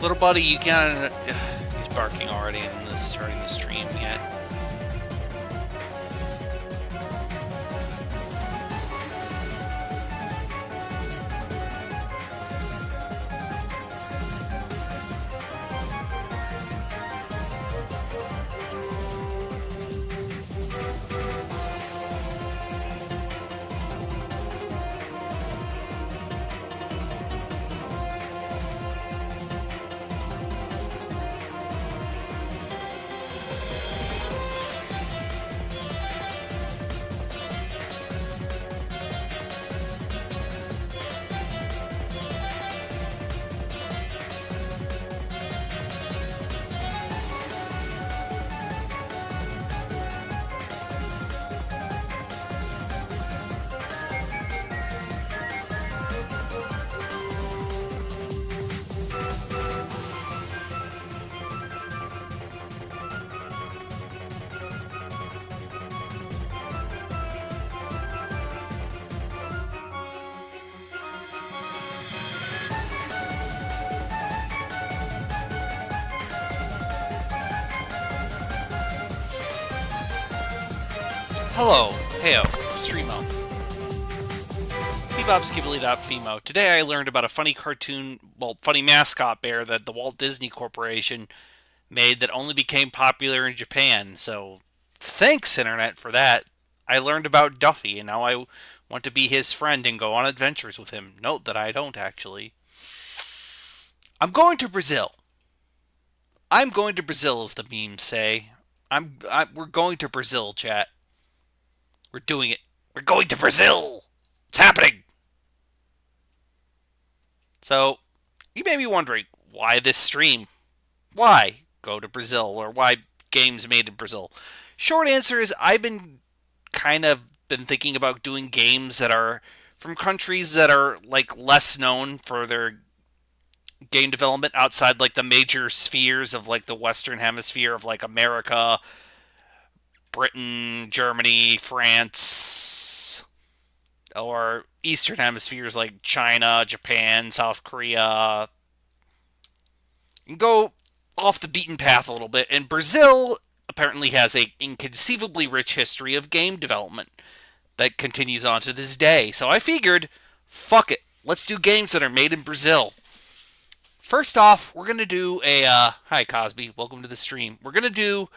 Little buddy, you gotta... He's barking already and starting the stream yet. Hello, heyo, Streamo. Bebopskibbley.femo. Today I learned about a funny funny mascot bear that the Walt Disney Corporation made that only became popular in Japan. So, thanks, Internet, for that. I learned about Duffy, and now I want to be his friend and go on adventures with him. Note that I don't, actually. I'm going to Brazil. I'm going to Brazil, as the memes say. We're going to Brazil, chat. We're doing it. We're going to Brazil! It's happening! So, you may be wondering, why this stream? Why go to Brazil? Or why games made in Brazil? Short answer is, I've been thinking about doing games that are from countries that are, like, less known for their game development outside, like, the major spheres of, like, the Western Hemisphere of, like, America, Britain, Germany, France, or Eastern Hemispheres like China, Japan, South Korea. You can go off the beaten path a little bit, and Brazil apparently has an inconceivably rich history of game development that continues on to this day. So I figured, fuck it, let's do games that are made in Brazil. First off, we're going to do a... hi, Cosby. Welcome to the stream. We're going to do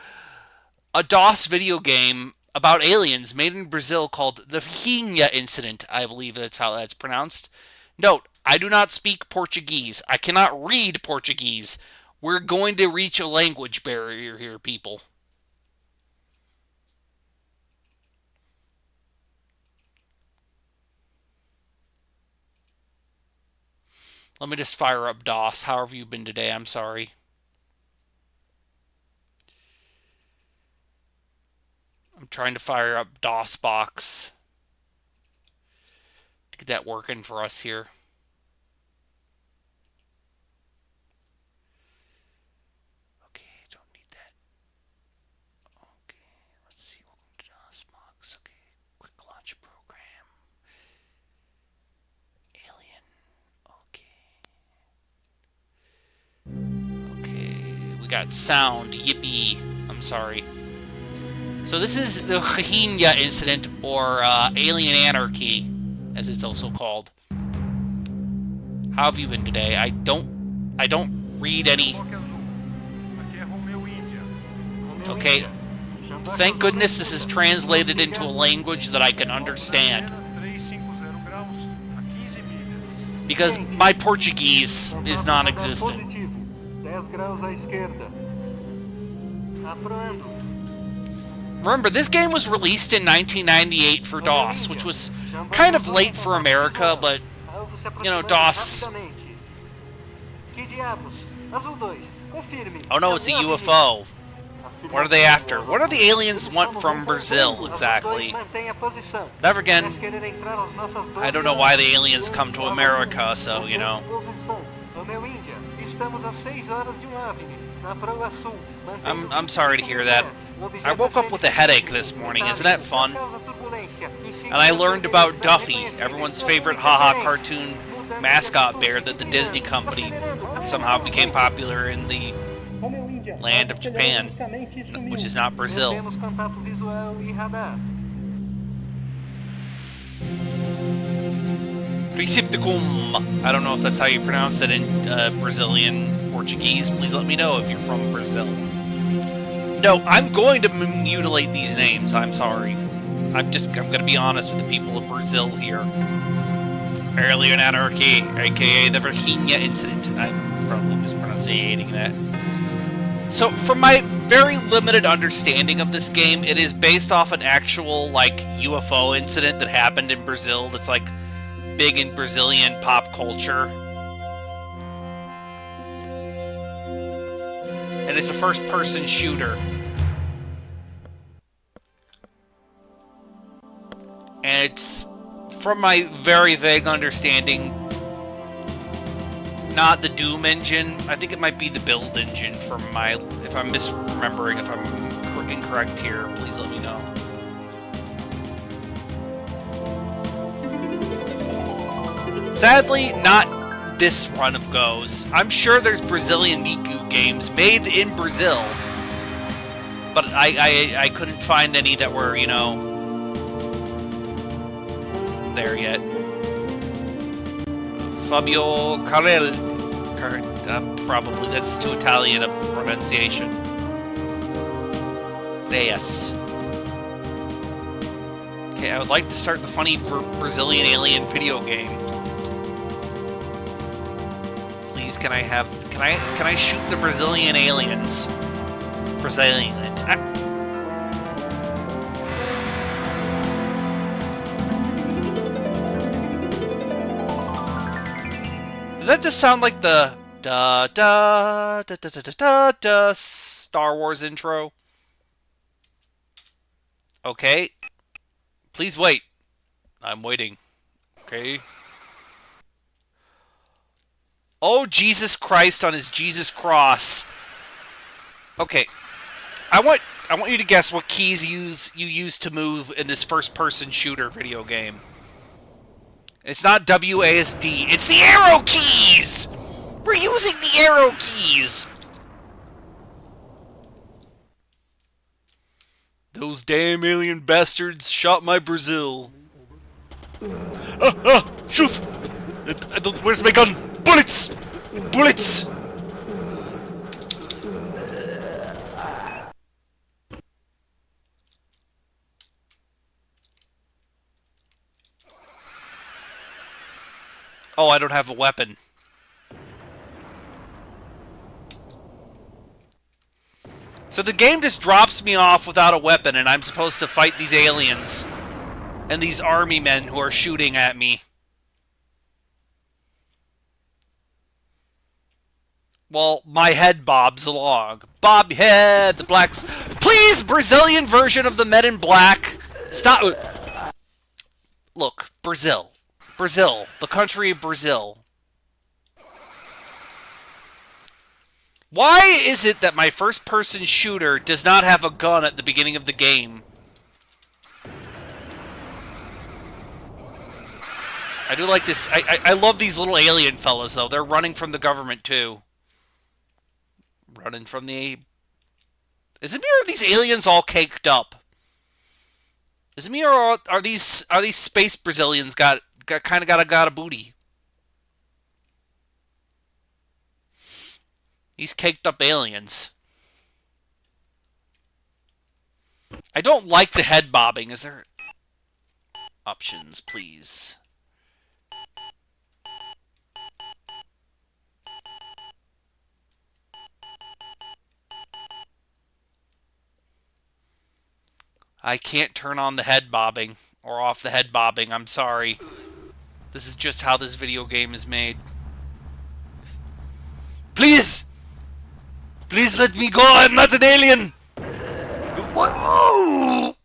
a DOS video game about aliens made in Brazil called the Xolta Incident. I believe that's how that's pronounced. Note, I do not speak Portuguese. I cannot read Portuguese. We're going to reach a language barrier here, people. Let me just fire up DOS. How have you been today? I'm sorry. I'm trying to fire up DOSBox to get that working for us here. Okay, don't need that. Okay, let's see. Welcome to DOSBox. Okay, quick launch program. Alien. Okay, we got sound. Yippee. I'm sorry. So this is the Xolta Incident, or Alien Anarchy, as it's also called. How have you been today? I don't read any... Okay, thank goodness this is translated into a language that I can understand. Because my Portuguese is non-existent. Remember, this game was released in 1998 for DOS, which was kind of late for America, but, you know, DOS... Oh no, it's a UFO. What are they after? What do the aliens want from Brazil, exactly? Never again. I don't know why the aliens come to America, so, you know. I'm sorry to hear that. I woke up with a headache this morning, isn't that fun? And I learned about Duffy, everyone's favorite haha cartoon mascot bear that the Disney company somehow it became popular in the land of Japan, which is not Brazil. Receptacum. I don't know if that's how you pronounce it in Brazilian Portuguese. Please let me know if you're from Brazil. No, I'm going to mutilate these names. I'm sorry. I'm going to be honest with the people of Brazil here. Earlier in Anarchy, aka the Virginia incident. I'm probably mispronouncing that. So, from my very limited understanding of this game, it is based off an actual, like, UFO incident that happened in Brazil that's, like, big in Brazilian pop culture. And it's a first-person shooter. And it's, from my very vague understanding, not the Doom engine. I think it might be the build engine from my... If I'm misremembering, if I'm incorrect here, please let me know. Sadly, not this run of Goes. I'm sure there's Brazilian Miku games made in Brazil, but I couldn't find any that were, you know, there yet. Fabio Carrel. Probably, that's too Italian of pronunciation. Reyes. Okay, I would like to start the funny Brazilian alien video game. Please, can I shoot the Brazilian aliens? Brazilians. Did that just sound like the da da da da da da da da Star Wars intro? Okay. Please wait. I'm waiting. Okay. Oh, Jesus Christ on his Jesus cross. Okay. I want you to guess what keys you use to move in this first-person shooter video game. It's not WASD. It's the arrow keys! We're using the arrow keys! Those damn alien bastards shot my Brazil. Shoot! Where's my gun? Bullets! Bullets! Oh, I don't have a weapon. So the game just drops me off without a weapon, and I'm supposed to fight these aliens and these army men who are shooting at me. Well, my head bobs along. Bob head, the blacks. Please, Brazilian version of the Men in Black. Stop. Look, Brazil. Brazil, the country of Brazil. Why is it that my first-person shooter does not have a gun at the beginning of the game? I do like this. I love these little alien fellas, though. They're running from the government, too. Running from the... Is it me or are these aliens all caked up? Is it me or are these space Brazilians got a booty? These caked up aliens. I don't like the head bobbing. Is there options, please? I can't turn on the head bobbing or off the head bobbing. I'm sorry. This is just how this video game is made. Please! Please let me go! I'm not an alien! What? Oh!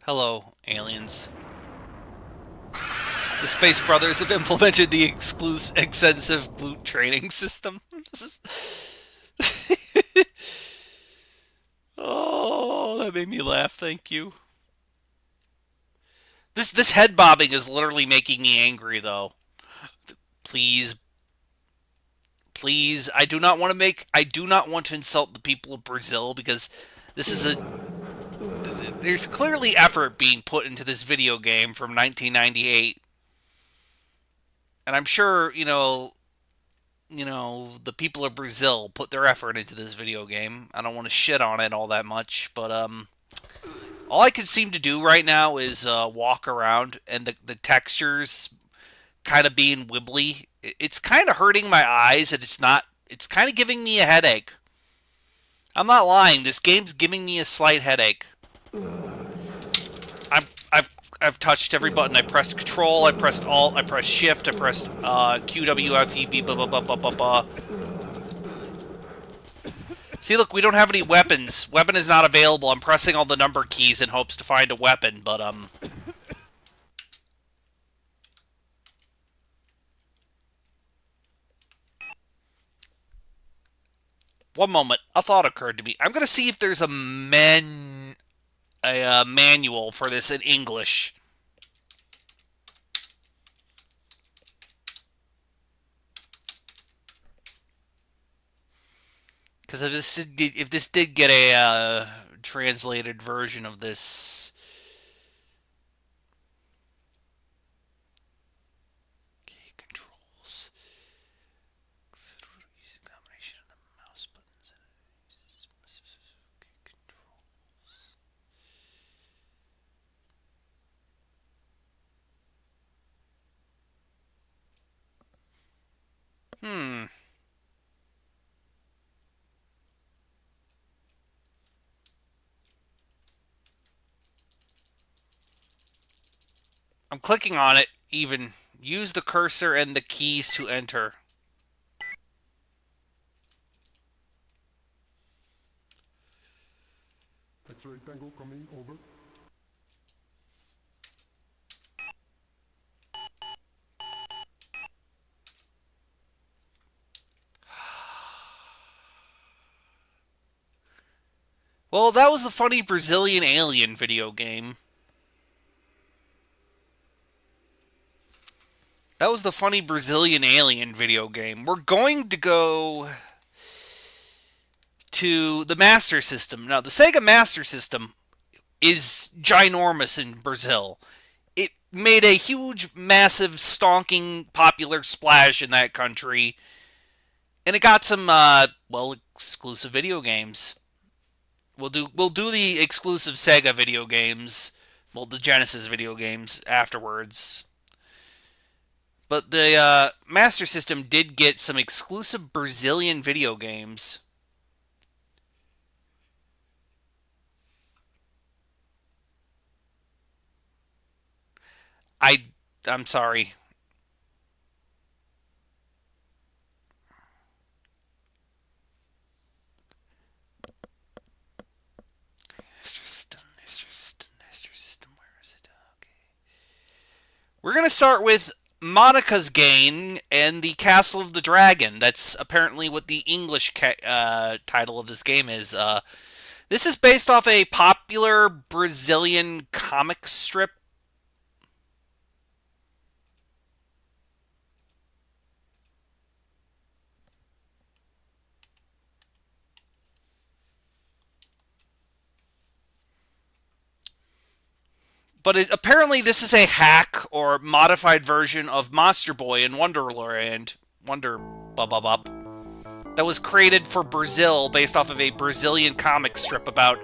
Hello, aliens. The Space Brothers have implemented the extensive glute training system. Oh. That made me laugh. Thank you. This head bobbing is literally making me angry, though. Please, please, I do not want to insult the people of Brazil because this is a there's clearly effort being put into this video game from 1998, and I'm sure the people of Brazil put their effort into this video game. I don't want to shit on it all that much, but all I can seem to do right now is walk around, and the textures kind of being wibbly. It's kind of hurting my eyes, and it's not. It's kind of giving me a headache. I'm not lying. This game's giving me a slight headache. I've touched every button. I pressed Control. I pressed Alt. I pressed Shift. I pressed Q W F E B. Blah blah blah blah blah blah. See, look, we don't have any weapons. Weapon is not available. I'm pressing all the number keys in hopes to find a weapon, but one moment. A thought occurred to me. I'm gonna see if there's a manual for this in English. Because if this did get a translated version of this, okay, controls, combination of the mouse buttons, okay, controls. Hmm. I'm clicking on it. Even use the cursor and the keys to enter. X-ray Tango coming over. Well, that was the funny Brazilian alien video game. That was the funny Brazilian alien video game. We're going to go to the Master System. Now, the Sega Master System is ginormous in Brazil. It made a huge, massive, stonking, popular splash in that country. And it got some, exclusive video games. We'll do the exclusive Sega video games, well, the Genesis video games afterwards. But the Master System did get some exclusive Brazilian video games. I I'm sorry. Master System. Where is it? Okay. We're gonna start with Monica's Game and the Castle of the Dragon. That's apparently what the English title of this game is. This is based off a popular Brazilian comic strip. But apparently, this is a hack or modified version of Monster Boy in Wonderland. Wonder bub bub bub. That was created for Brazil based off of a Brazilian comic strip about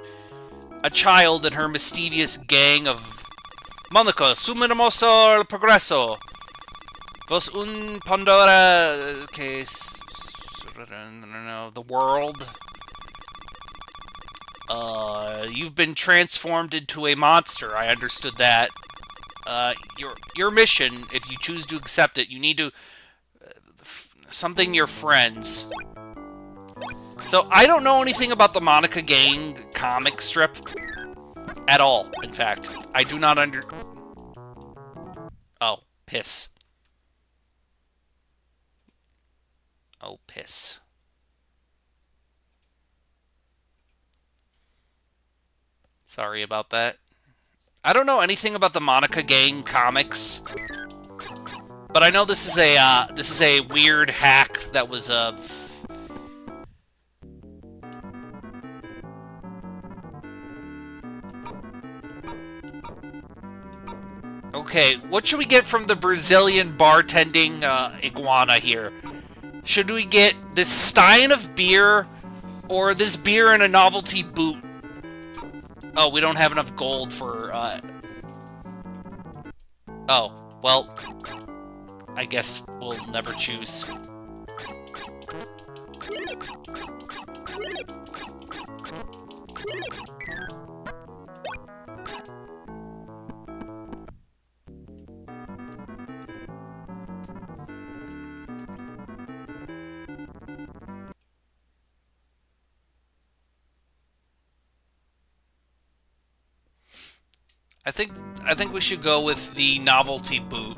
a child and her mischievous gang of Monica, sumiremos al progreso. Vos un Pandora que the world. You've been transformed into a monster. I understood that. Your mission, if you choose to accept it, you need to something your friends. So I don't know anything about the Monica Gang comic strip at all. In fact, I do not Oh, piss. Oh, piss. Sorry about that. I don't know anything about the Monica Gang comics, but I know this is a weird hack that was Okay, what should we get from the Brazilian bartending iguana here? Should we get this stein of beer or this beer in a novelty boot? Oh, we don't have enough gold for, Oh, well, I guess we'll never choose. I think we should go with the novelty boot.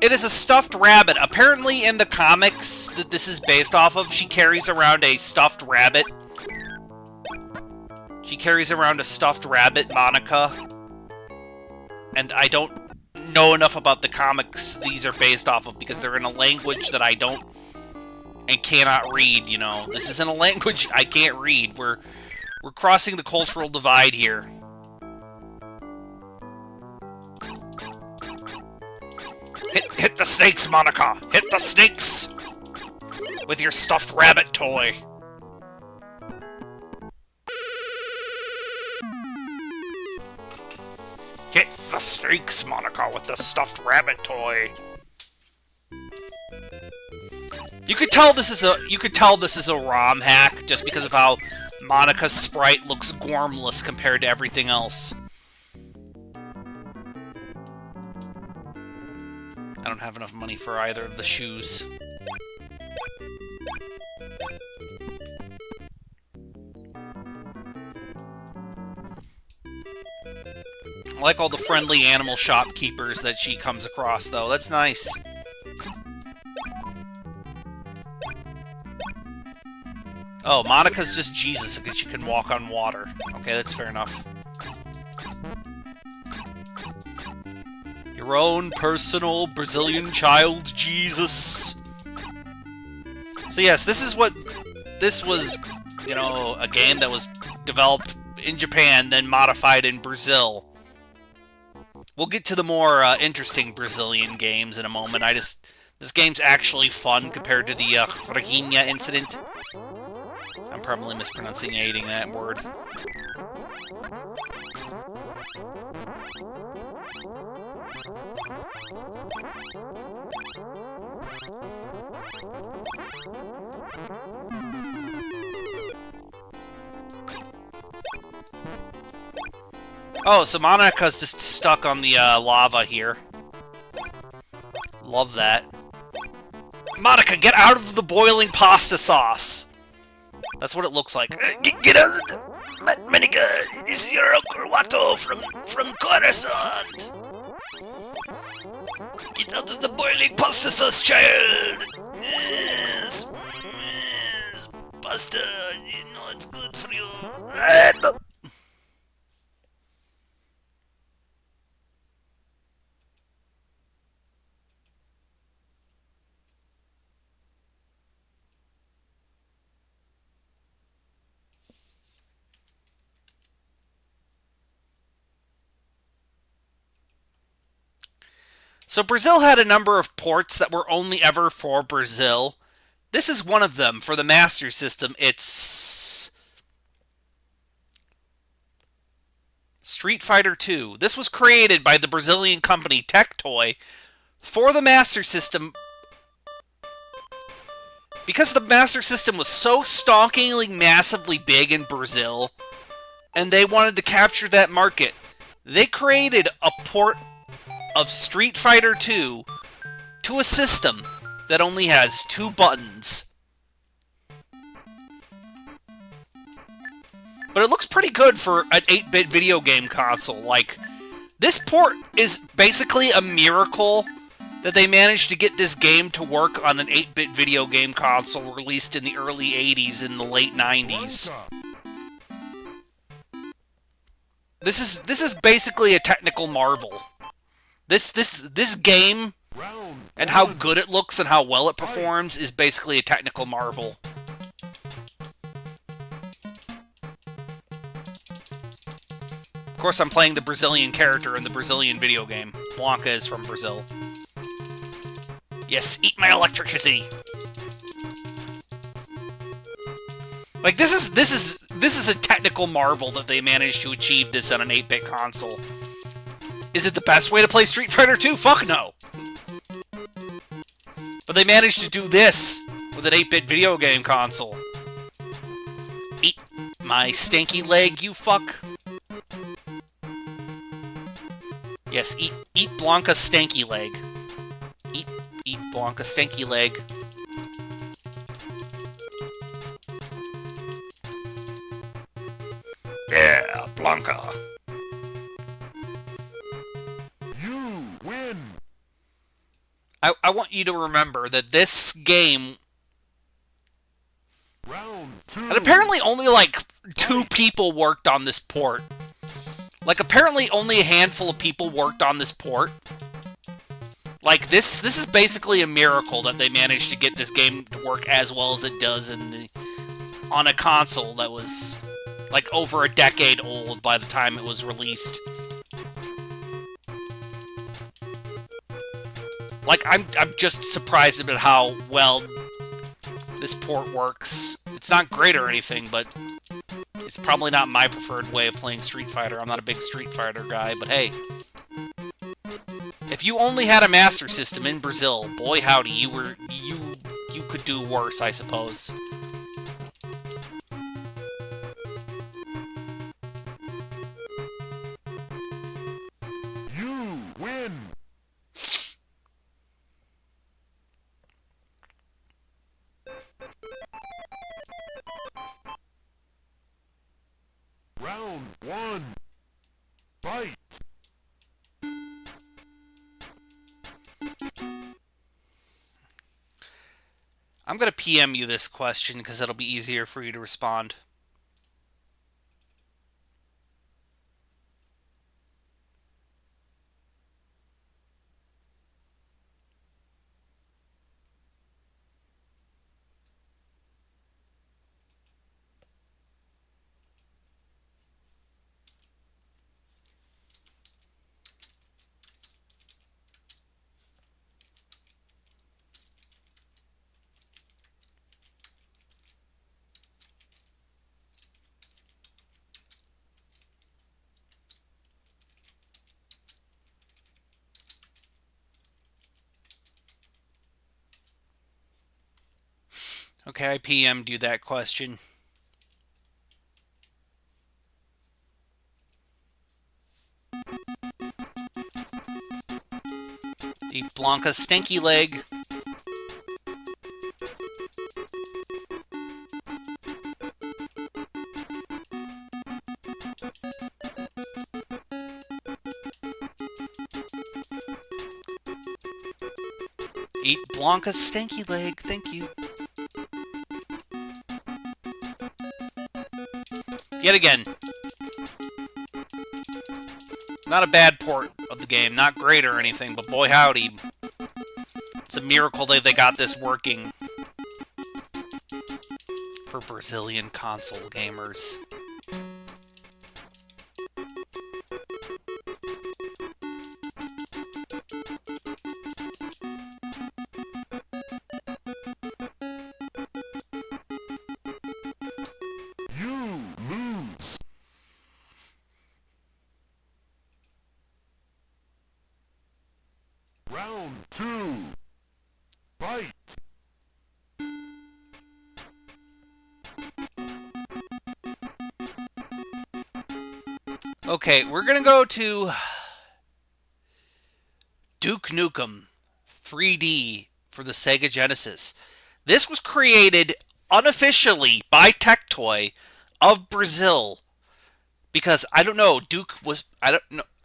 It is a stuffed rabbit. Apparently in the comics that this is based off of, she carries around a stuffed rabbit. She carries around a stuffed rabbit, Monica. And I don't know enough about the comics these are based off of because they're in a language that I don't and cannot read, you know. This isn't a language I can't read. We're crossing the cultural divide here. Hit the snakes, Monica! Hit the snakes! With your stuffed rabbit toy. Hit the snakes, Monica, with the stuffed rabbit toy. You could tell this is a ROM hack just because of how Monica's sprite looks gormless compared to everything else. I don't have enough money for either of the shoes. I like all the friendly animal shopkeepers that she comes across, though. That's nice. Oh, Monica's just Jesus because she can walk on water. Okay, that's fair enough. Your own personal Brazilian child, Jesus. So yes, this was, you know, a game that was developed in Japan, then modified in Brazil. We'll get to the more interesting Brazilian games in a moment. This game's actually fun compared to the Fraguinha incident. I'm probably mispronouncing that word. Oh, so Monica's just stuck on the lava here. Love that. Monica, get out of the boiling pasta sauce! That's what it looks like. Get out of the... Monica, this is your Uncle Watto from Coruscant! Get out of the boiling pasta sauce, child! Yes, yes, pasta, you know it's good for you. So Brazil had a number of ports that were only ever for Brazil. This is one of them for the Master System. It's Street Fighter II. This was created by the Brazilian company Tectoy for the Master System because the Master System was so stonkingly massively big in Brazil and they wanted to capture that market. They created a port of Street Fighter II to a system that only has 2 buttons. But it looks pretty good for an 8-bit video game console. Like, this port is basically a miracle that they managed to get this game to work on an 8-bit video game console released in the early 80s and the late 90s. This is basically a technical marvel. This game and how good it looks and how well it performs is basically a technical marvel. Of course, I'm playing the Brazilian character in the Brazilian video game. Blanca is from Brazil. Yes, eat my electricity. Like this is a technical marvel that they managed to achieve this on an 8-bit console. Is it the best way to play Street Fighter 2? Fuck no. But they managed to do this with an 8-bit video game console. Eat my stanky leg, you fuck. Yes, eat Blanca's stanky leg. Eat Blanca's stanky leg. Yeah, Blanca. You win. I want you to remember that this game, Round 2. and apparently only like 2 people worked on this port. Like apparently only a handful of people worked on this port. Like this is basically a miracle that they managed to get this game to work as well as it does on a console that was like over a decade old by the time it was released. Like I'm just surprised about how well this port works. It's not great or anything, but it's probably not my preferred way of playing Street Fighter. I'm not a big Street Fighter guy, but hey. If you only had a Master System in Brazil, boy howdy, you could do worse, I suppose. You win. Round 1. Fight. I'm gonna PM you this question because it'll be easier for you to respond. Okay, I PM'd you that question. Eat Blanca's stanky leg. Eat Blanca's stanky leg, thank you. Yet again. Not a bad port of the game, not great or anything, but boy howdy. It's a miracle that they got this working for Brazilian console gamers. You lose. Round 2. Fight. Okay, we're gonna go to Duke Nukem 3D for the Sega Genesis. This was created unofficially by Tectoy of Brazil because I don't know,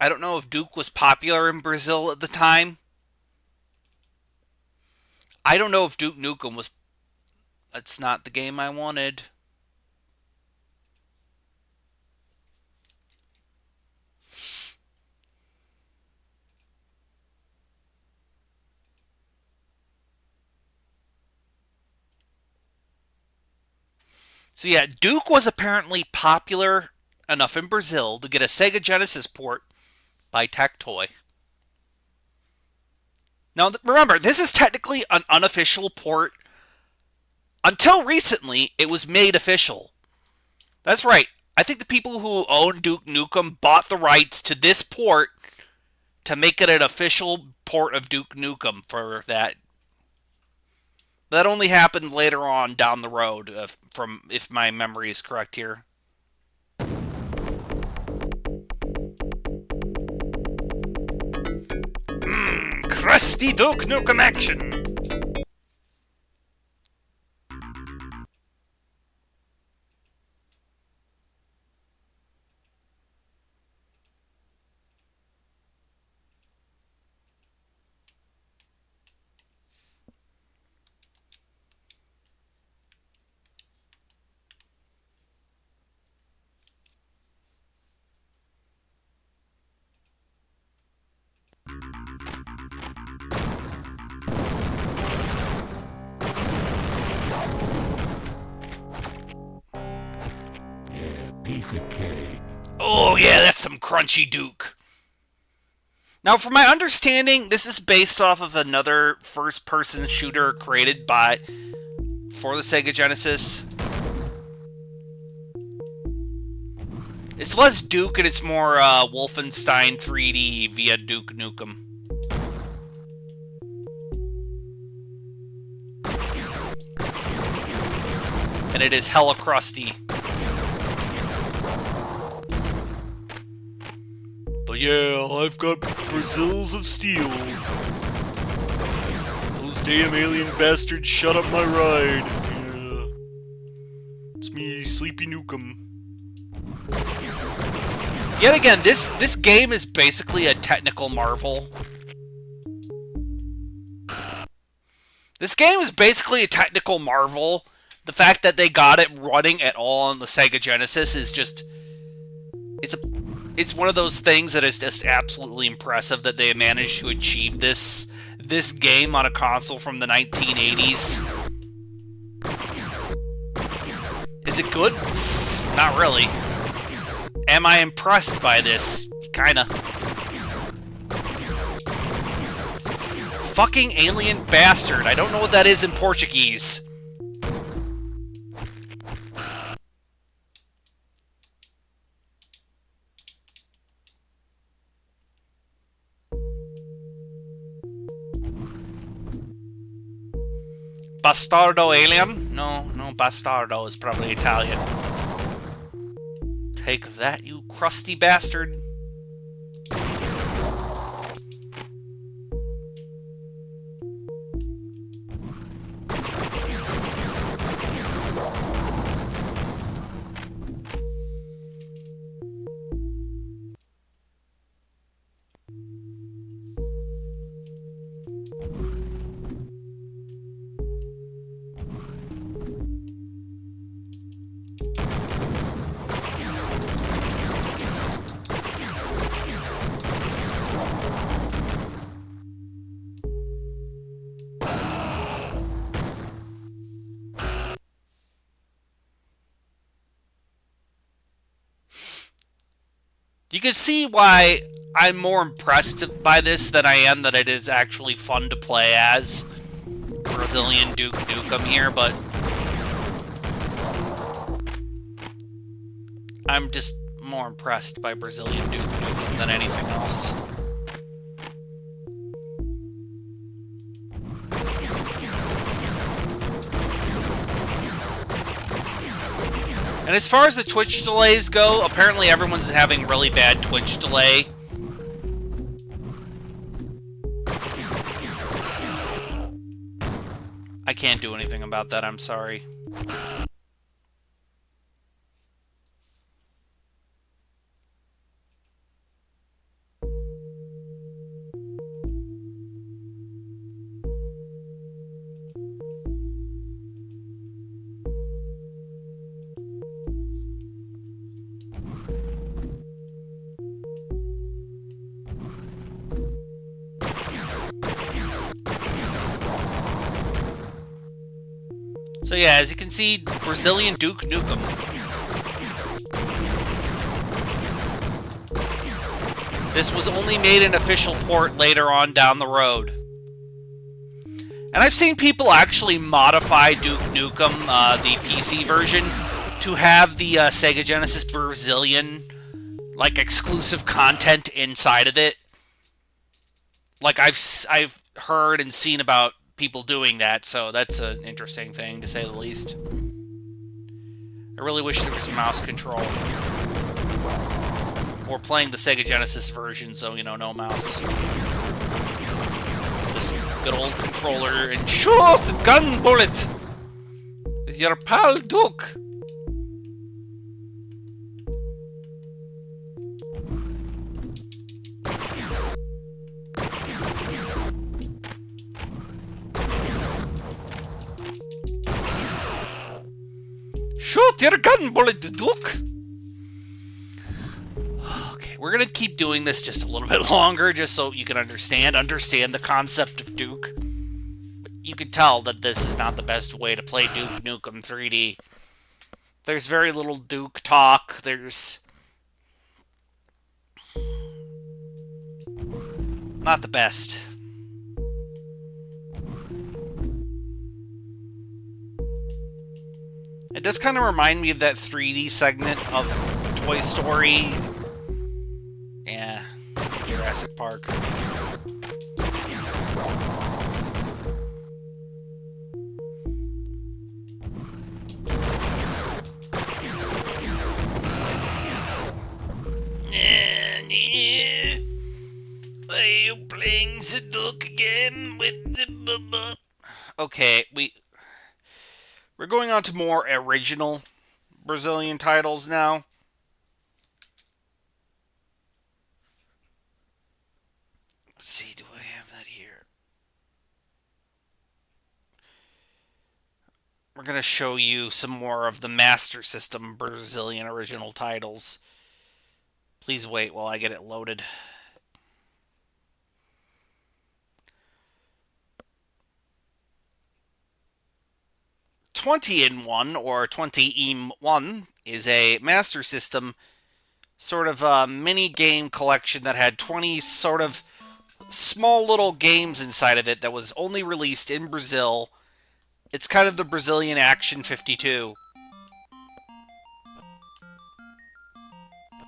I don't know if Duke was popular in Brazil at the time. I don't know if Duke Nukem was. That's not the game I wanted. So yeah, Duke was apparently popular enough in Brazil to get a Sega Genesis port by Tectoy. Now remember, this is technically an unofficial port. Until recently, it was made official. That's right. I think the people who own Duke Nukem bought the rights to this port to make it an official port of Duke Nukem for that. That only happened later on down the road, from if my memory is correct here. Crusty Duke Nukem action. Piece of cake. Oh yeah, that's some crunchy Duke. Now, from my understanding, this is based off of another first-person shooter created by for the Sega Genesis. It's less Duke and it's more Wolfenstein 3D via Duke Nukem. And it is hella crusty. But yeah, I've got Brazils of steel. Those damn alien bastards shut up my ride. Yeah. It's me, Sleepy Nukem. Yet again, this game is basically a technical marvel. This game is basically a technical marvel. The fact that they got it running at all on the Sega Genesis is just... It's one of those things that is just absolutely impressive that they managed to achieve this game on a console from the 1980s. Is it good? Not really. Am I impressed by this? Kinda. Fucking alien bastard. I don't know what that is in Portuguese. Bastardo alien? No, bastardo is probably Italian. Take that, you crusty bastard. You can see why I'm more impressed by this than I am that it is actually fun to play as Brazilian Duke Nukem here, but I'm just more impressed by Brazilian Duke Nukem than anything else. And as far as the Twitch delays go, apparently everyone's having really bad Twitch delay. I can't do anything about that, I'm sorry. So yeah, as you can see, Brazilian Duke Nukem. This was only made an official port later on down the road. And I've seen people actually modify Duke Nukem, the PC version, to have the Sega Genesis Brazilian, like, exclusive content inside of it. Like, I've heard and seen about people doing that, so that's an interesting thing, to say the least. I really wish there was a mouse control. Or playing the Sega Genesis version, so, you know, no mouse. This good old controller and shoot the gun bullet with your pal Duke. Shoot your gun bullet, Duke. Okay, we're gonna keep doing this just a little bit longer, just so you can understand the concept of Duke. But you can tell that this is not the best way to play Duke Nukem 3D. There's very little Duke talk. There's not the best. It does kind of remind me of that 3D segment of Toy Story. Yeah, Jurassic Park. Are you playing the Duke again with the bubba? Okay, we're going on to more original Brazilian titles now. Let's see, do I have that here? We're going to show you some more of the Master System Brazilian original titles. Please wait while I get it loaded. "20-in-1" or 20-in-1 is a Master System sort of a mini game collection that had 20 sort of small little games inside of it that was only released in Brazil. It's kind of the Brazilian Action 52.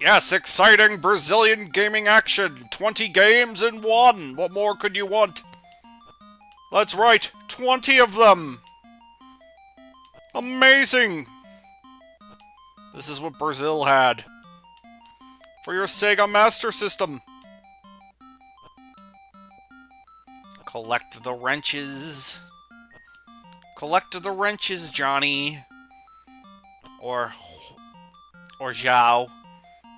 Yes, exciting Brazilian gaming action. 20 games in one. What more could you want? That's right, 20 of them. Amazing. This is what Brazil had. For your Sega Master System. Collect the wrenches. Collect the wrenches, Johnny. Or Zhao.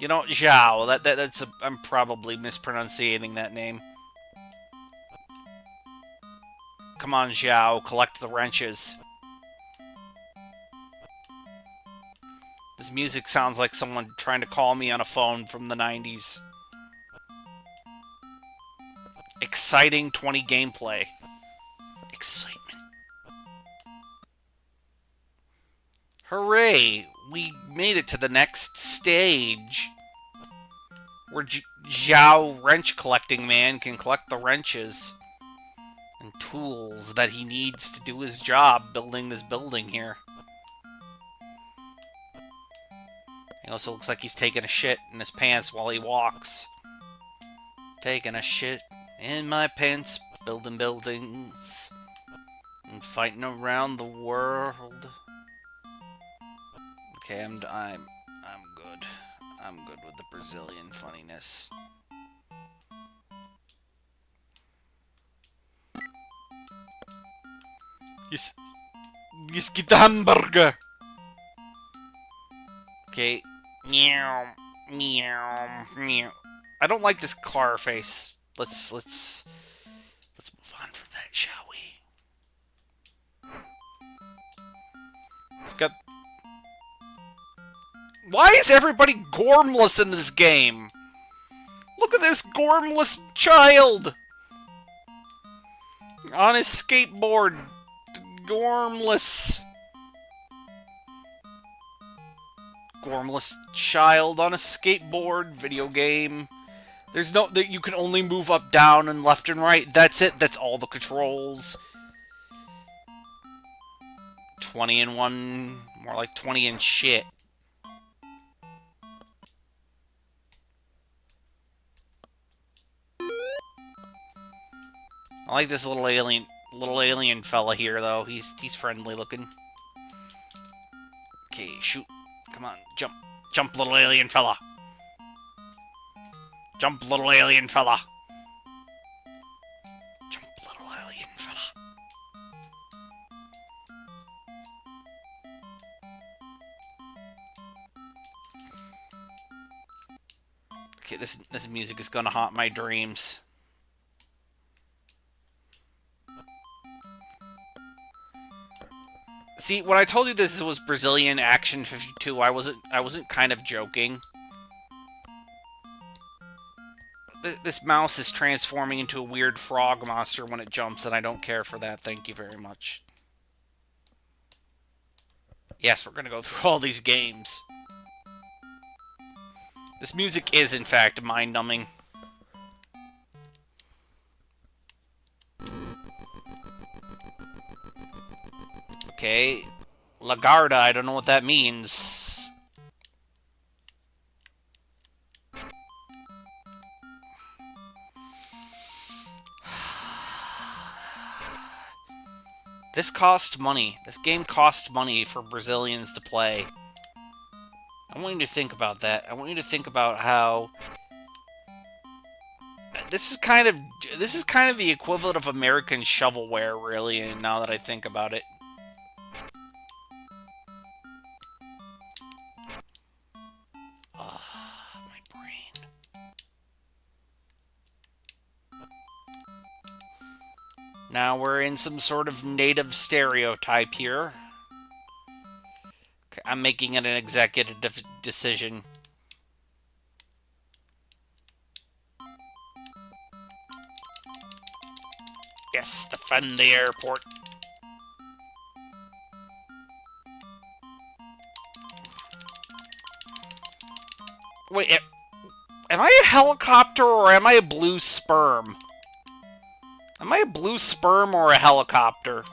You know, Zhao. That's I'm probably mispronouncing that name. Come on, Zhao. Collect the wrenches. This music sounds like someone trying to call me on a phone from the 90s. Exciting 20 gameplay. Excitement. Hooray! We made it to the next stage. Where Zhao Wrench Collecting Man can collect the wrenches and tools that he needs to do his job building this building here. He also looks like he's taking a shit in his pants while he walks. Taking a shit in my pants, building buildings, and fighting around the world. Okay, I'm good. I'm good with the Brazilian funniness. Yes, get the hamburger. Okay. Meow, meow, meow. I don't like this car face. Let's move on from that, shall we? It's got. Why is everybody gormless in this game? Look at this gormless child on his skateboard. Gormless. gormless child on a skateboard video game. There's no that you can only move up, down, and left and right. That's it. That's all the controls. 20 and 1, more like 20 and shit. I like this little alien fella here though. He's friendly looking. Okay, shoot. Come on, jump. Jump, little alien fella. Jump, little alien fella. Jump, little alien fella. Okay, this music is gonna haunt my dreams. See, when I told you this was Brazilian Action 52, I wasn't kind of joking. This mouse is transforming into a weird frog monster when it jumps, and I don't care for that. Thank you very much. Yes, we're gonna go through all these games. This music is, in fact, mind-numbing. Okay. Lagarda, I don't know what that means. This cost money. This game cost money for Brazilians to play. I want you to think about that. I want you to think about how this is kind of the equivalent of American shovelware, really, now that I think about it. My brain. Now we're in some sort of native stereotype here. Okay, I'm making it an executive decision. Yes, defend the airport. Wait, am I a helicopter or am I a blue sperm? Am I a blue sperm or a helicopter?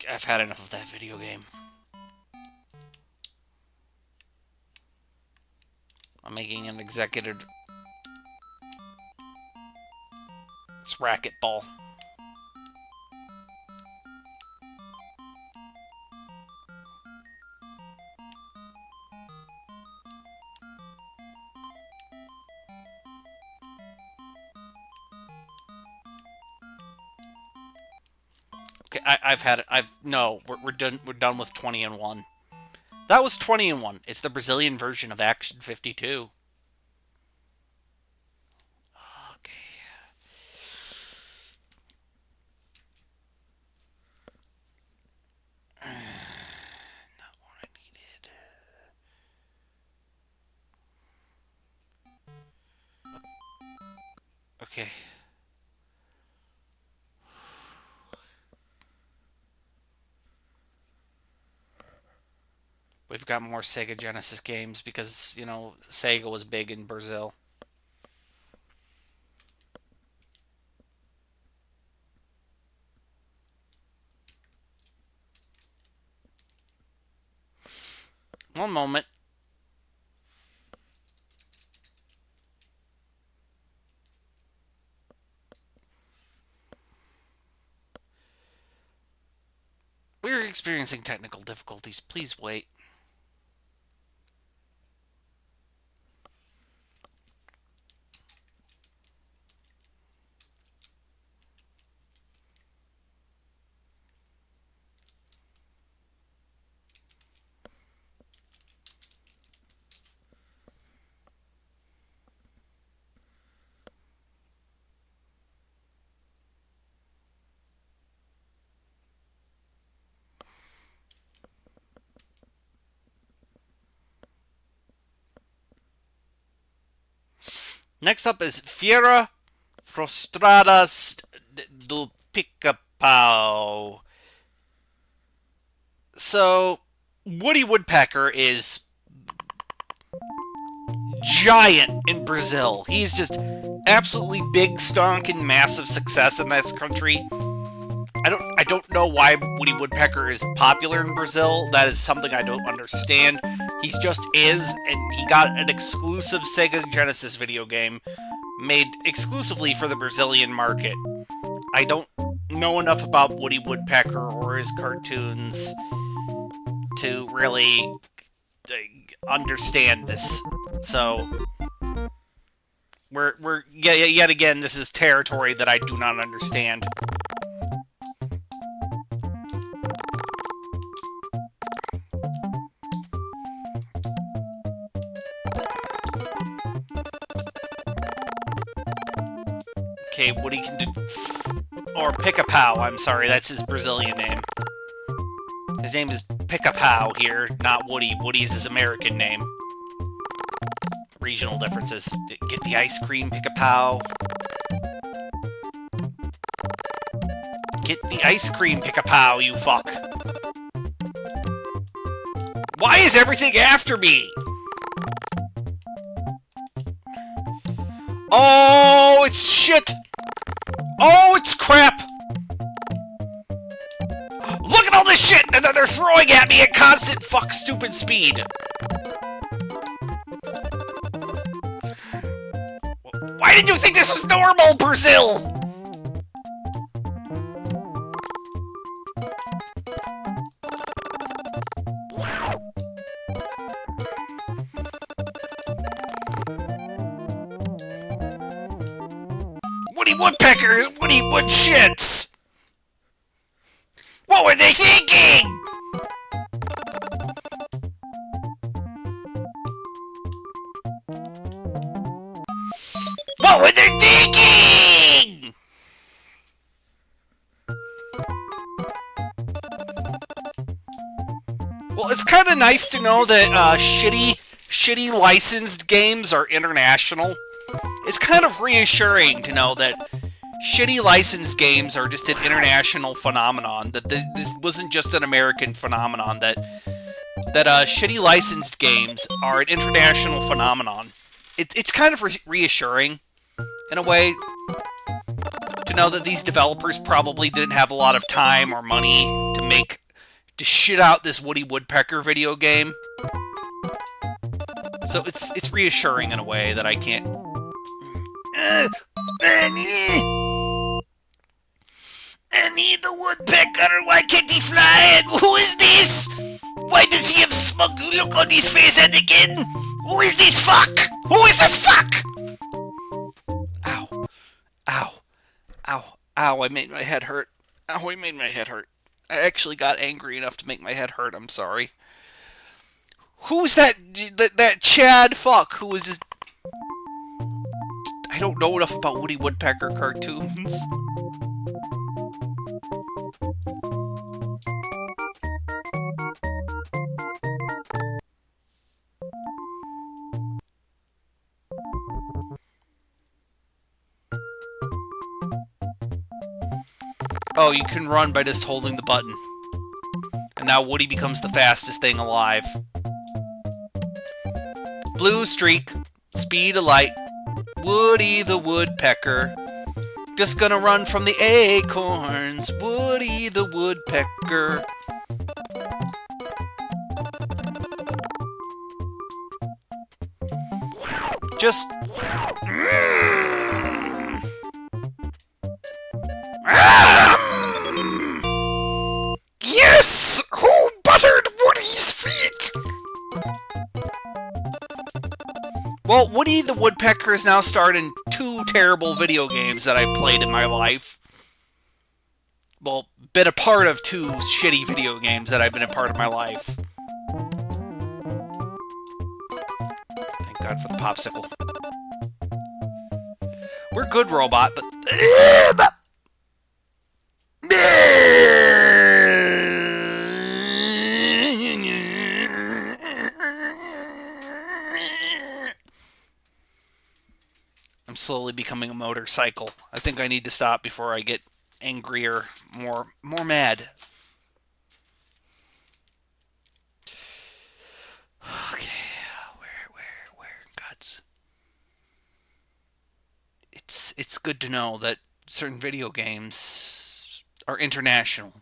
I've had enough of that video game. I'm making an executive. It's racquetball. Okay, I've had it. No, we're done. We're done with 20 and 1. That was 20 and 1. It's the Brazilian version of Action 52. Okay. Not what I needed. Okay. We've got more Sega Genesis games because, you know, Sega was big in Brazil. One moment. We're experiencing technical difficulties. Please wait. Next up is Feira Frustradas do Pica-Pau. So, Woody Woodpecker is giant in Brazil. He's just absolutely big, stonking, massive success in this country. I don't know why Woody Woodpecker is popular in Brazil. That is something I don't understand. He just is, and he got an exclusive Sega Genesis video game made exclusively for the Brazilian market. I don't know enough about Woody Woodpecker or his cartoons to really understand this. So we're yet again, this is territory that I do not understand. Okay, Woody can do... Or Pica-Pau, I'm sorry, that's his Brazilian name. His name is Pica-Pau here, not Woody. Woody is his American name. Regional differences. Get the ice cream, Pica-Pau. Get the ice cream, Pica-Pau, you fuck. Why is everything after me? Oh, it's shit! Oh, it's crap! Look at all this shit that they're throwing at me at constant fuck stupid speed! Why did you think this was normal, Brazil? Woody Woodpecker! Woody Woodshits! What were they thinking? What were they thinking? Well, it's kind of nice to know that shitty licensed games are international. It's kind of reassuring to know that shitty licensed games are just an international phenomenon. That this wasn't just an American phenomenon. That shitty licensed games are an international phenomenon. It's kind of reassuring, in a way, to know that these developers probably didn't have a lot of time or money to shit out this Woody Woodpecker video game. So it's reassuring in a way that I can't. Annie the Woodpecker, why can't he fly? Who is this? Why does he have smug look on his face and again? Who is this fuck? Who is this fuck? Ow. Ow. Ow. Ow, I made my head hurt. Ow, I made my head hurt. I actually got angry enough to make my head hurt, I'm sorry. Who's that Chad fuck who was just... I don't know enough about Woody Woodpecker cartoons. Oh, you can run by just holding the button. And now Woody becomes the fastest thing alive. Blue streak, speed of light, Woody the Woodpecker. Just gonna run from the acorns, Woody the Woodpecker. Just... Yes! Who buttered Woody's feet? Well, Woody the Woodpecker has now starred in 2 terrible video games that I've played in my life. Well, been a part of 2 shitty video games that I've been a part of my life. Thank God for the popsicle. We're good, robot, but... I'm slowly rapidly becoming a motorcycle. I think I need to stop before I get angrier, more mad. Okay, where, gods. It's good to know that certain video games are international.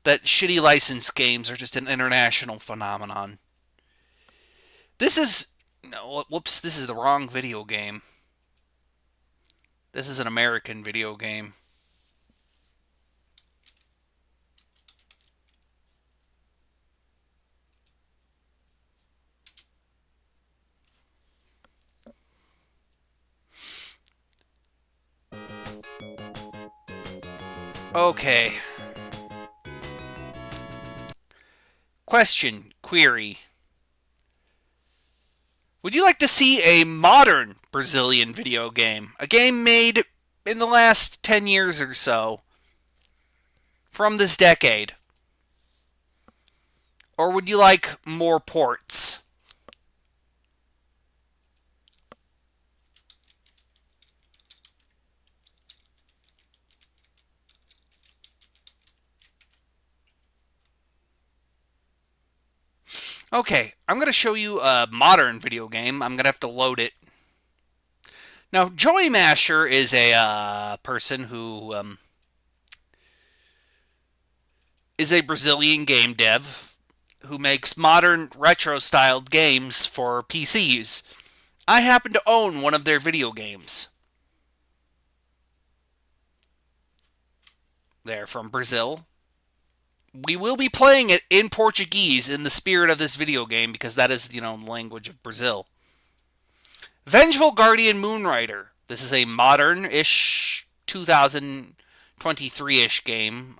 That shitty licensed games are just an international phenomenon. This is no, whoops, this is the wrong video game. This is an American video game. Okay. Question, query. Would you like to see a modern Brazilian video game? A game made in the last 10 years or so from this decade? Or would you like more ports? Okay, I'm going to show you a modern video game. I'm going to have to load it. Now, Joey Masher is a person who is a Brazilian game dev who makes modern retro-styled games for PCs. I happen to own one of their video games. They're from Brazil. We will be playing it in Portuguese in the spirit of this video game because that is, the language of Brazil. Vengeful Guardian Moonrider. This is a modern-ish 2023-ish game.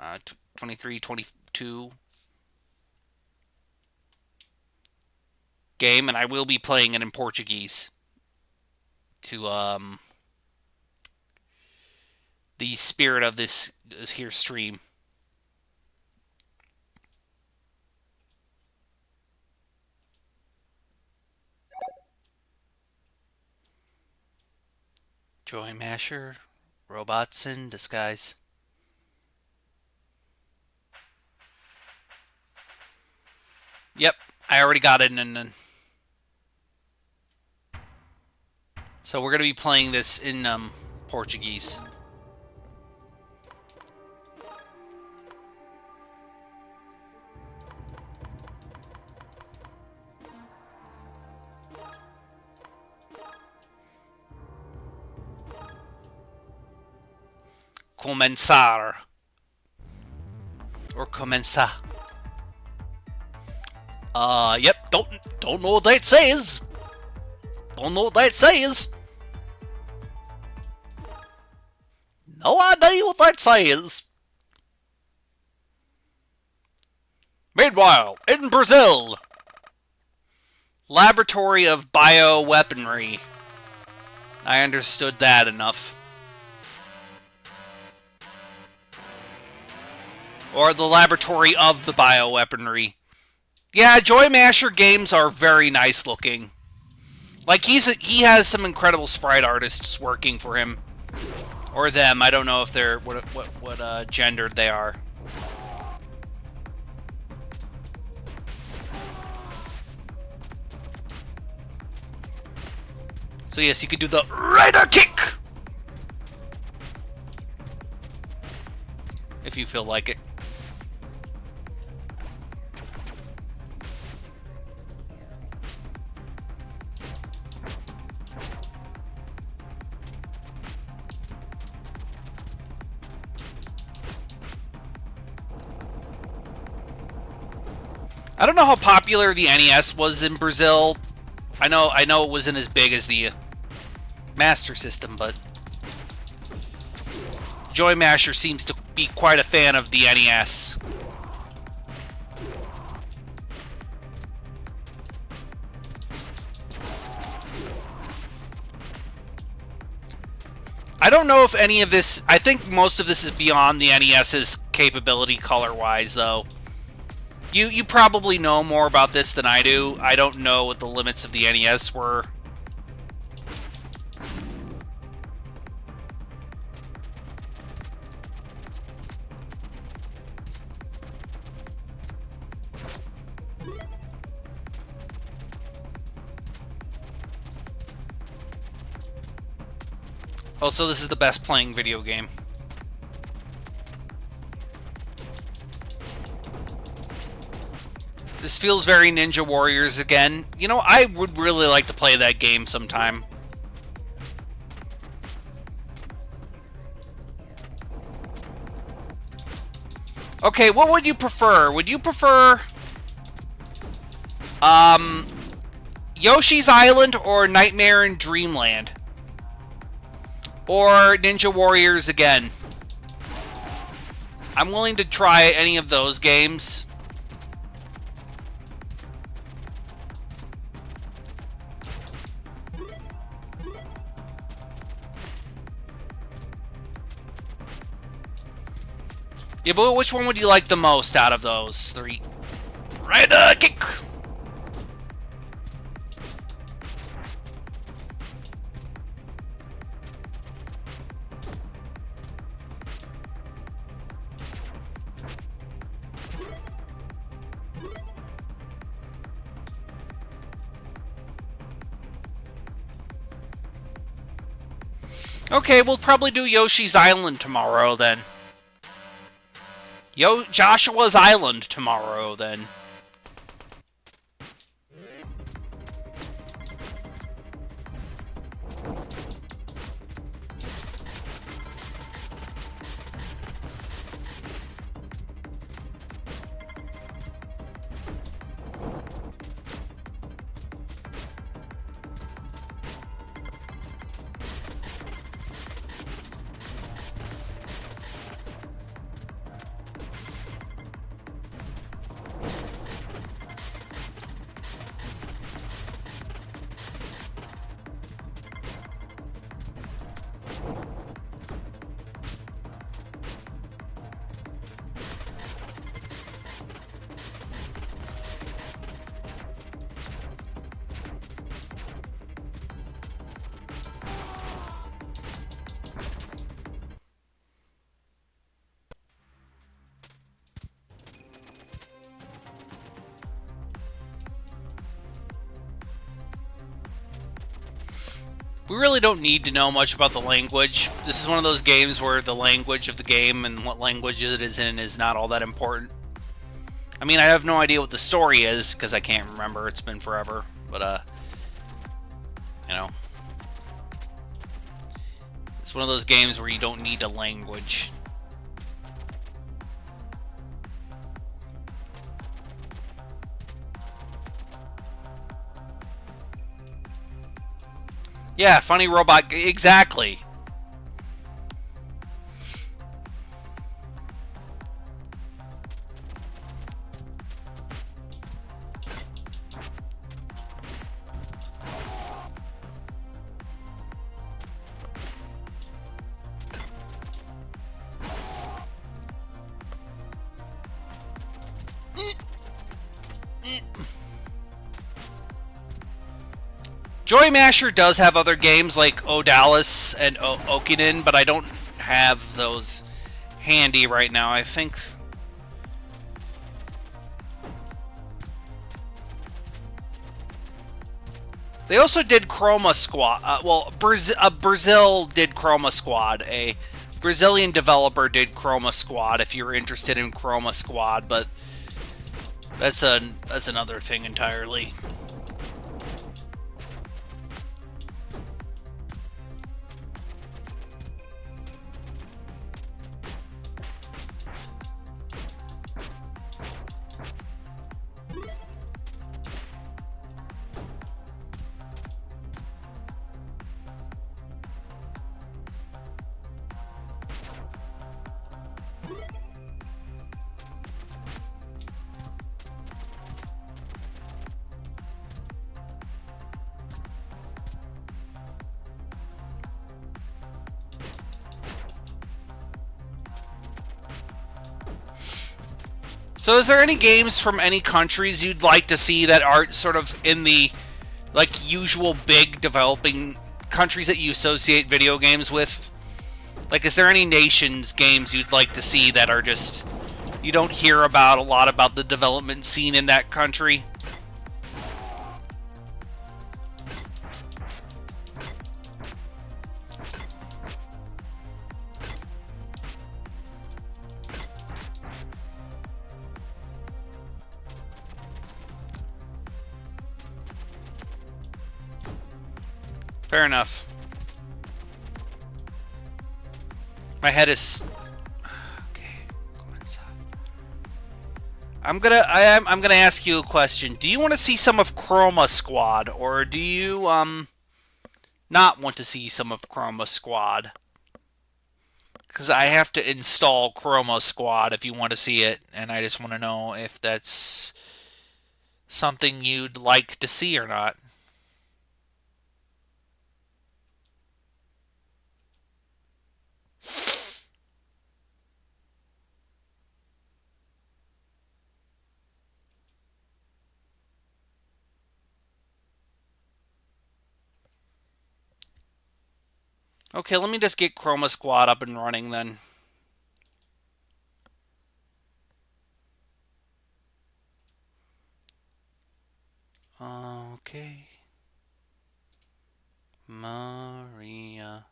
23, 22 game, and I will be playing it in Portuguese to the spirit of this here stream. Joy Masher, robots in disguise. Yep, I already got it in. So we're going to be playing this in Portuguese. Começar. Or começar. Yep, don't know what that says. Don't know what that says. No idea what that says. Meanwhile, in Brazil, laboratory of bioweaponry. I understood that enough. Or the laboratory of the bioweaponry. Yeah, Joy Masher games are very nice looking. Like, he has some incredible sprite artists working for him. Or them. I don't know if they're what gendered they are. So yes, you could do the rider kick if you feel like it. I don't know how popular the NES was in Brazil. I know it wasn't as big as the Master System, but Joy Masher seems to be quite a fan of the NES. I don't know if any of this... I think most of this is beyond the NES's capability color-wise, though. You probably know more about this than I do. I don't know what the limits of the NES were. Oh, so this is the best playing video game. This feels very Ninja Warriors again. You know, I would really like to play that game sometime. Okay, what would you prefer? Would you prefer Yoshi's Island or Nightmare in Dreamland? Or Ninja Warriors again? I'm willing to try any of those games. Yeah, but which one would you like the most out of those three? Right, kick! Okay, we'll probably do Yoshi's Island tomorrow then. Joshua's Island tomorrow then. We really don't need to know much about the language. This is one of those games where the language of the game and what language it is in is not all that important. I mean, I have no idea what the story is, because I can't remember. It's been forever. But, you know. It's one of those games where you don't need a language. Yeah, funny robot. Exactly. Joy Masher does have other games like Odalis and Okinen, but I don't have those handy right now. I think they also did Chroma Squad. Brazil did Chroma Squad. A Brazilian developer did Chroma Squad. If you're interested in Chroma Squad, but that's another thing entirely. So is there any games from any countries you'd like to see that are sort of in the, like, usual big developing countries that you associate video games with? Like, is there any nations games you'd like to see that are just, you don't hear about a lot about the development scene in that country? Fair enough. My head is okay. I'm gonna ask you a question. Do you want to see some of Chroma Squad, or do you not want to see some of Chroma Squad? Because I have to install Chroma Squad if you want to see it, and I just want to know if that's something you'd like to see or not. Okay, let me just get Chroma Squad up and running then. Okay. Maria.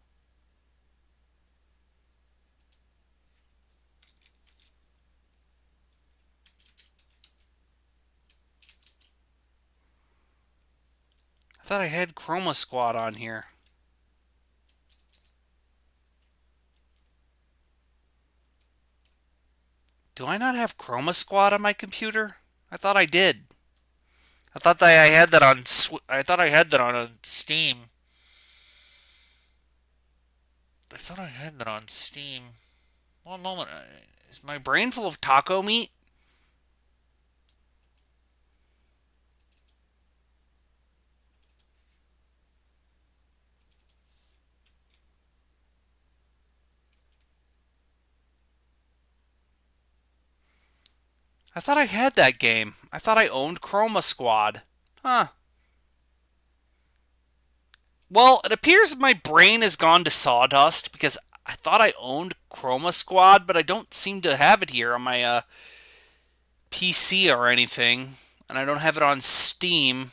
I thought I had Chroma Squad on here. Do I not have Chroma Squad on my computer? I thought I did. I thought that I had that on. I thought I had that on Steam. I thought I had that on Steam. One moment. Is my brain full of taco meat? I thought I had that game. I thought I owned Chroma Squad. Huh. Well, it appears my brain has gone to sawdust because I thought I owned Chroma Squad, but I don't seem to have it here on my PC or anything, and I don't have it on Steam.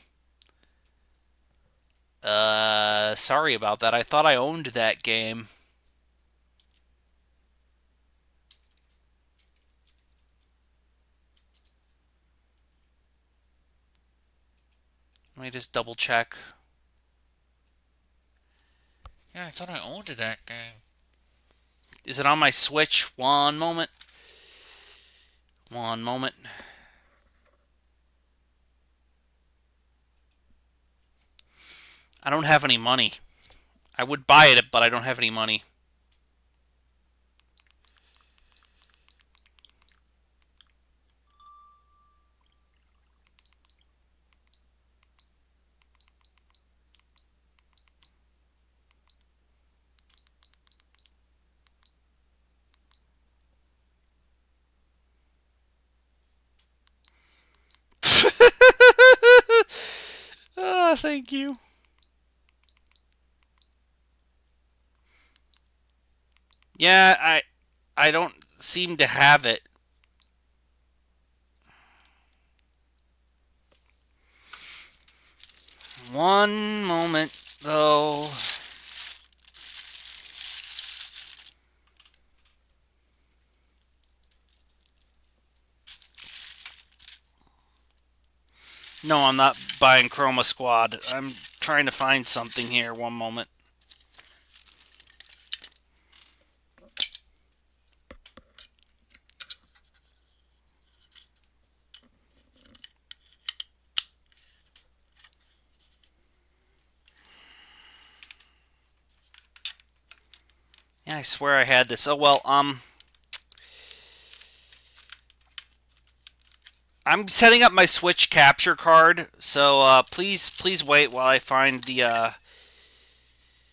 Sorry about that. I thought I owned that game. Let me just double check. Yeah, I thought I owned that game. Is it on my Switch? One moment. One moment. I don't have any money. I would buy it, but I don't have any money. Thank you. Yeah, I don't seem to have it. One moment, though. No, I'm not buying Chroma Squad. I'm trying to find something here. One moment. Yeah, I swear I had this. Oh well, I'm setting up my Switch capture card, so please wait while I find the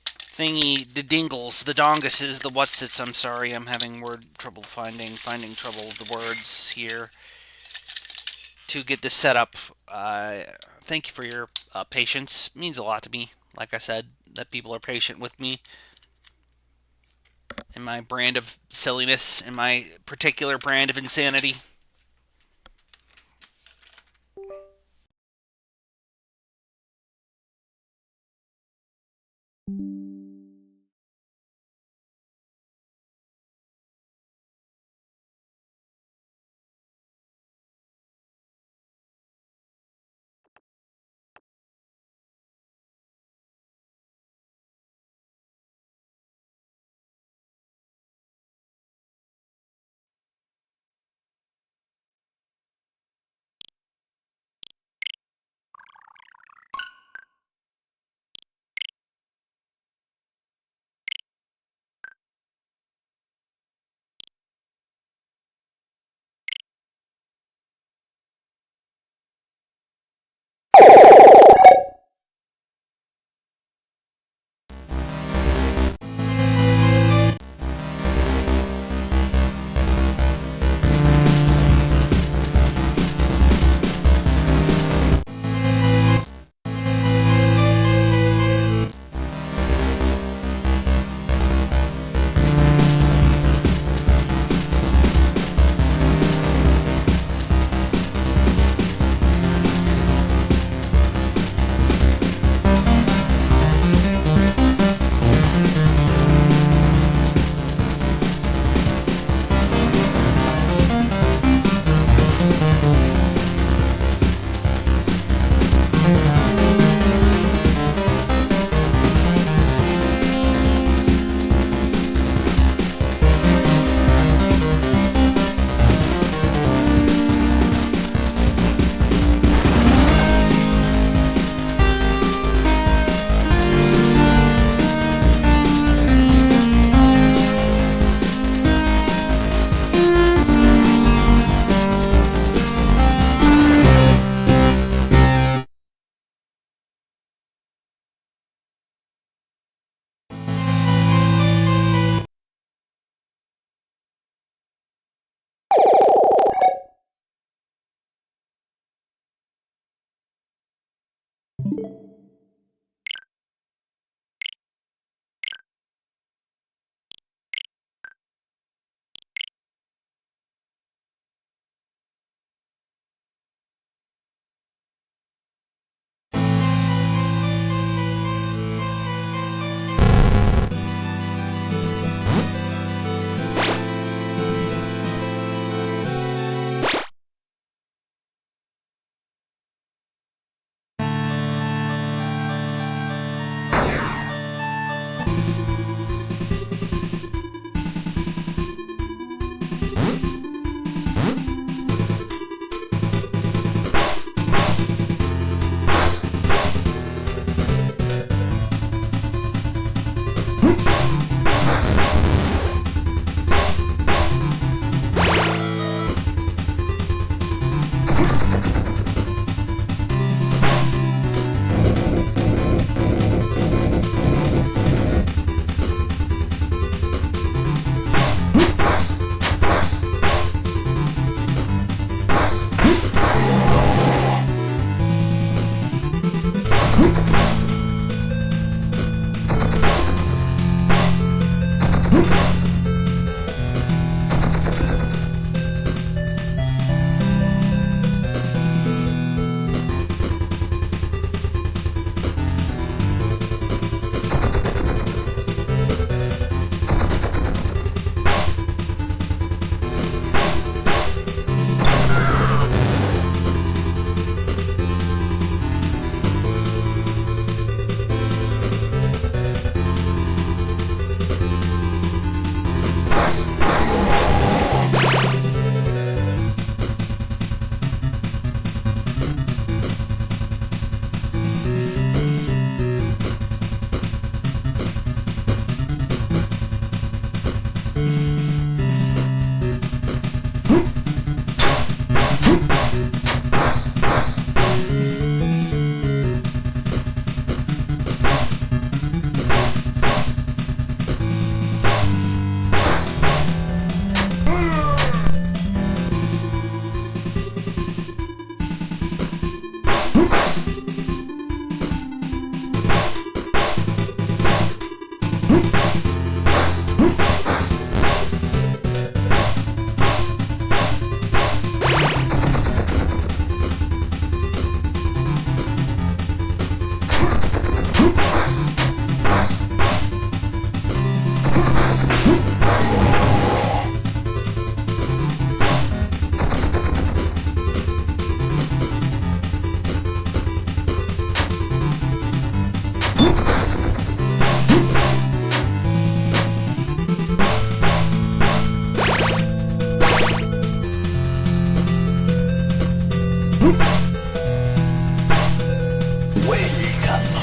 thingy, the dingles, the donguses, the whatsits. I'm sorry, I'm having word trouble finding trouble with the words here to get this set up. Thank you for your patience. It means a lot to me. Like I said, that people are patient with me and my brand of silliness and my particular brand of insanity. Wake up.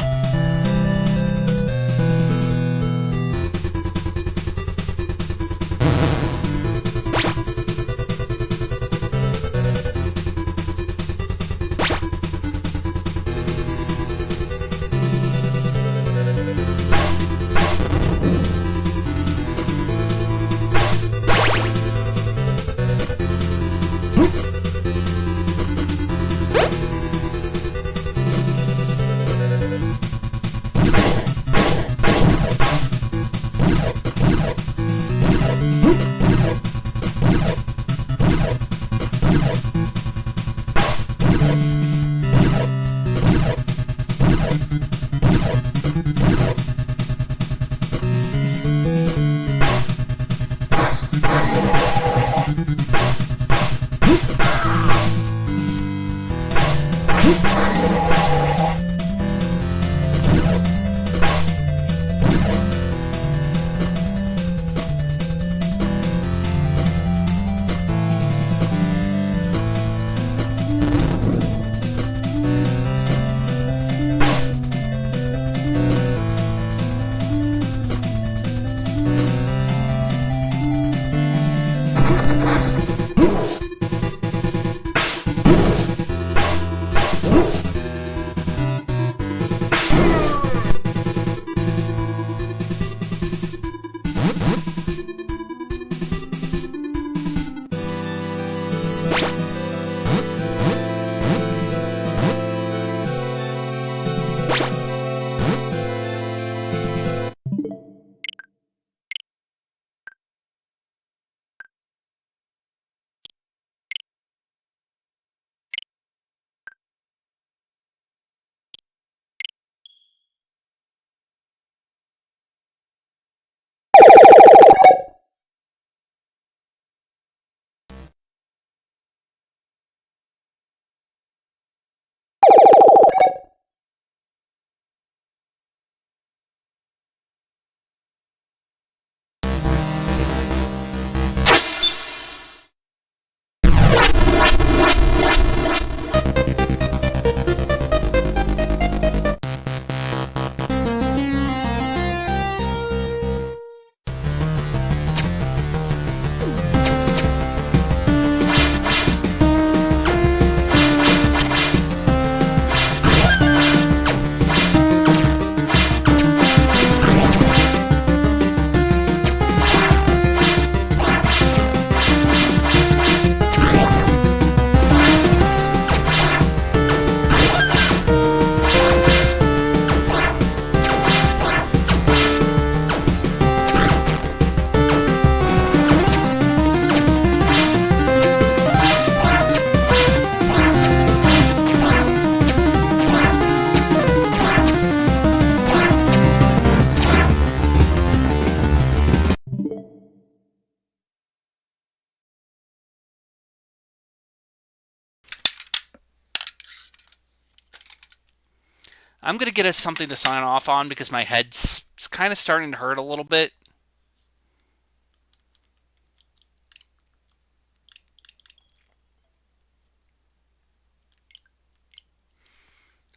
I'm going to get us something to sign off on because my head's kind of starting to hurt a little bit.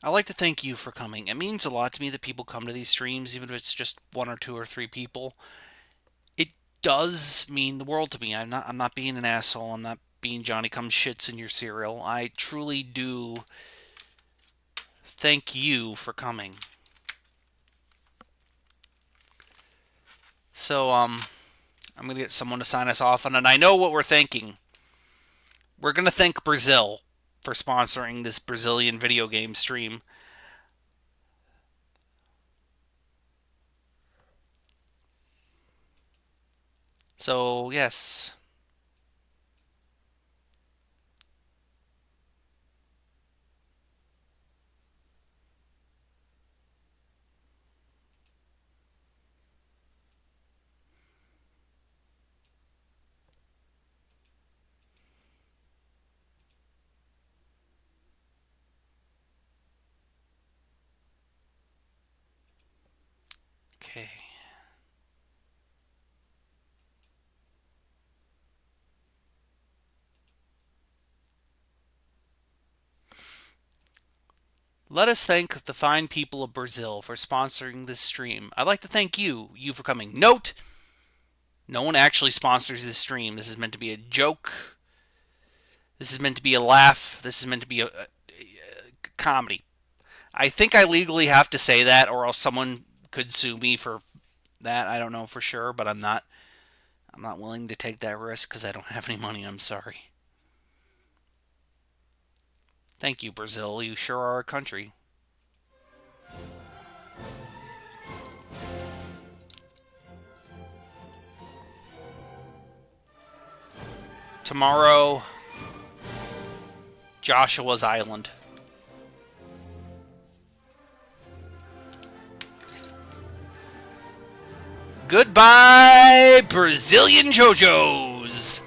I'd like to thank you for coming. It means a lot to me that people come to these streams, even if it's just one or two or three people. It does mean the world to me. I'm not being an asshole. I'm not being Johnny Come Shits in your cereal. I truly do thank you for coming. So I'm gonna get someone to sign us off, and I know what we're thinking. We're gonna thank Brazil for sponsoring this Brazilian video game stream. So yes. Okay. Let us thank the fine people of Brazil for sponsoring this stream. I'd like to thank you for coming. Note, no one actually sponsors this stream. This is meant to be a joke. This is meant to be a laugh. This is meant to be a comedy. I think I legally have to say that, or else someone could sue me for that. I don't know for sure, but I'm not. I'm not willing to take that risk because I don't have any money. I'm sorry. Thank you, Brazil. You sure are a country. Tomorrow, Joshua's Island. Goodbye, Brazilian JoJo's!